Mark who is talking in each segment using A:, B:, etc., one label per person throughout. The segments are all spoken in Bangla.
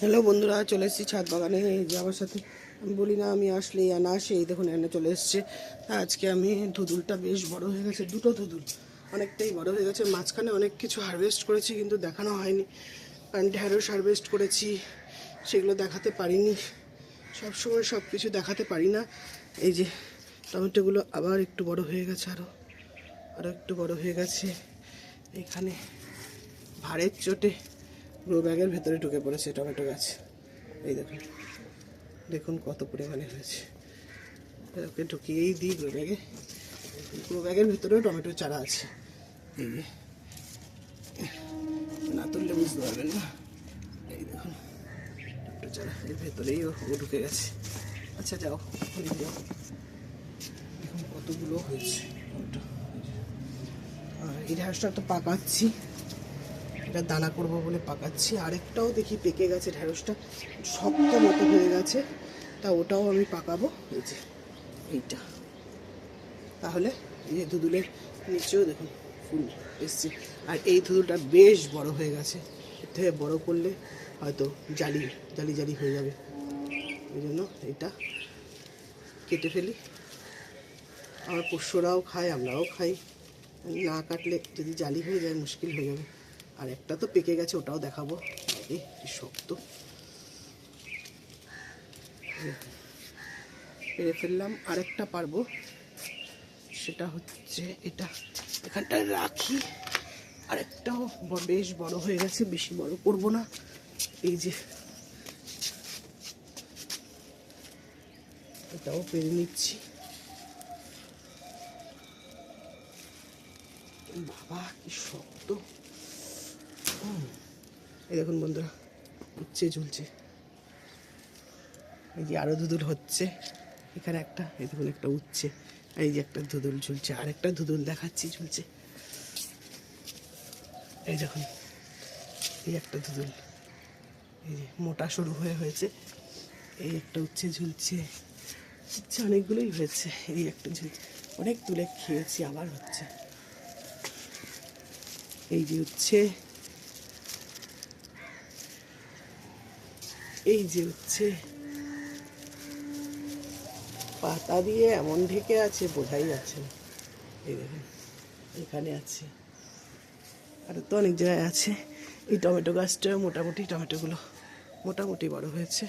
A: হ্যালো বন্ধুরা, চলে এসেছি ছাদ বাগানে। এই যে আমার সাথে আমি বলি না, আমি আসলে না আসে, এই দেখুন এনে চলে এসছে। আজকে আমি ধুদুলটা বেশ বড় হয়ে গেছে, দুটো ধুদুল অনেকটাই বড় হয়ে গেছে। মাঝখানে অনেক কিছু হারভেস্ট করেছি কিন্তু দেখানো হয়নি, কারণ ঢ্যাঁড়স হারভেস্ট করেছি, সেগুলো দেখাতে পারিনি। সবসময় সব কিছু দেখাতে পারি না। এই যে টমেটোগুলো আবার একটু বড় হয়ে গেছে, আরও একটু বড় হয়ে গেছে। এখানে ভাড়ের চোটে গ্রো ব্যাগের ভেতরে ঢুকে পড়েছে টমেটো গাছ। এই দেখুন, দেখুন কত পরিমাণে হয়েছে। ওকে ঢুকিয়েই দিই গ্রো ব্যাগে। গ্রো ব্যাগের ভেতরেও টমেটো চারা আছে। এই যে না তুললে বুঝতে পারবেন না। এই দেখুন টমেটো চারা এর ভেতরেই ও ঢুকে গেছে। আচ্ছা যাও, যাও, দেখুন কতগুলো হয়েছে টমেটো। আর এই ঢ্যাঁড়সটা তো পাকাচ্ছি, এটা দানা করব বলে পাকাচ্ছি। আরেকটাও দেখি পেকে গেছে, ঢ্যাঁড়সটা শক্ত মতো হয়ে গেছে, তা ওটাও আমি পাকাবো। এই যে এইটা, তাহলে এই যে ধুদুলের নিচেও দেখুন ফুল এসছে। আর এই ধুদুলটা বেশ বড় হয়ে গেছে, এর থেকে বড় করলে হয়তো জালি জালি জালি হয়ে যাবে। এই জন্য এটা কেটে ফেলি। আমার পোষ্যরাও খায়, আমরাও খাই। না কাটলে যদি জালি হয়ে যায় মুশকিল হয়ে যাবে। আর একটা তো পেকে গেছে, ওটাও দেখাবো। এই কি শক্ত, পেরে ফেললাম। আরেকটা পারবো, সেটা হচ্ছে এটা, এখানটা রাখি। আরেকটাও বেশ বড় হয়ে গেছে, বেশি বড় করব না। এই যে এটাও পেরে নিচ্ছি। বাবা কি শক্ত। এই দেখুন বন্ধুরা, উচ্ছে ঝুলছে। এই যে আরো ধুদুল হচ্ছে, এখানে একটা, এই দেখুন একটা উচ্ছে। এই যে একটা ধুদুল ঝুলছে, আরেকটা ধুদুল দেখাচ্ছি ঝুলছে। এই দেখুন, এই একটা ধুদুল, এই যে মোটা সরু হয়েছে। এই একটা উচ্ছে ঝুলছে, উচ্ছে অনেকগুলোই হয়েছে। এই একটা ঝুলছে, অনেক তুলে খেয়েছি, আবার হচ্ছে। এই যে উচ্ছে, এই যে উচ্ছে, পাতা দিয়ে এমন ঢেকে আছে বোঝাই যাচ্ছে না। এই দেখুন এখানে আছে, আরও তো অনেক জায়গায় আছে। এই টমেটো গাছটা মোটামুটি, টমেটোগুলো মোটামুটি বড় হয়েছে।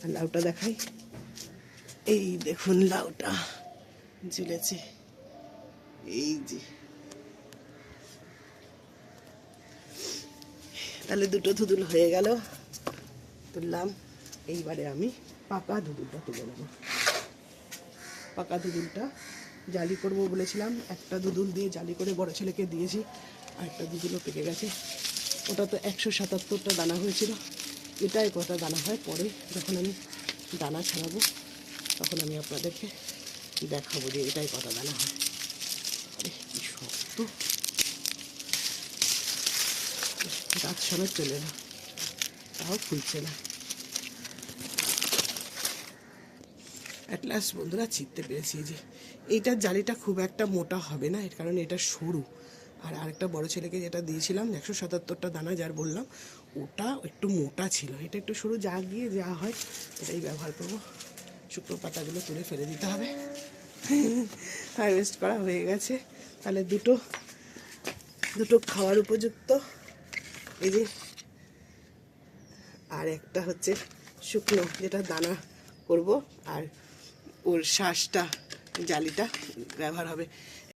A: আর লাউটা দেখাই, এই দেখুন লাউটা ঝুলেছে। এই যে, তাহলে দুটো ধুদুল হয়ে গেল, তুললাম। এইবারে আমি পাকা ধুদুলটা তুলে নেব। পাকা ধুদুলটা জালি করব বলেছিলাম, একটা ধুদুল দিয়ে জালি করে বড় ছেলেকে দিয়েছি। আর একটা ধুদুলও পেকে গেছে। ওটা তো 177টা দানা হয়েছিল, এটাই কটা দানা হয় পরে যখন আমি দানা ছাড়াবো তখন আমি আপনাদেরকে দেখাবো যে এটাই কটা দানা হয়। আরে কি শক্ত, গাছ সমেত চলে না, তাও ফুলছে না। অ্যাট লাস্ট বন্ধুরা ছিঁড়তে পেরেছি। যে এইটার জালিটা খুব একটা মোটা হবে না, এর কারণে এটা সরু। আর আরেকটা বড় ছেলেকে যেটা দিয়েছিলাম 177টা দানা যার বললাম, ওটা একটু মোটা ছিল, এটা একটু সরু। যা গিয়ে যা হয় এটাই ব্যবহার করবো। শুকনো পাতাগুলো তুলে ফেলে দিতে হবে। হারভেস্ট করা হয়ে গেছে, তাহলে দুটো খাওয়ার উপযুক্ত। এই যে, আর একটা হচ্ছে শুকনো, যেটা দানা করব, আর ওর শ্বাসটা, জালিটা ব্যবহার হবে।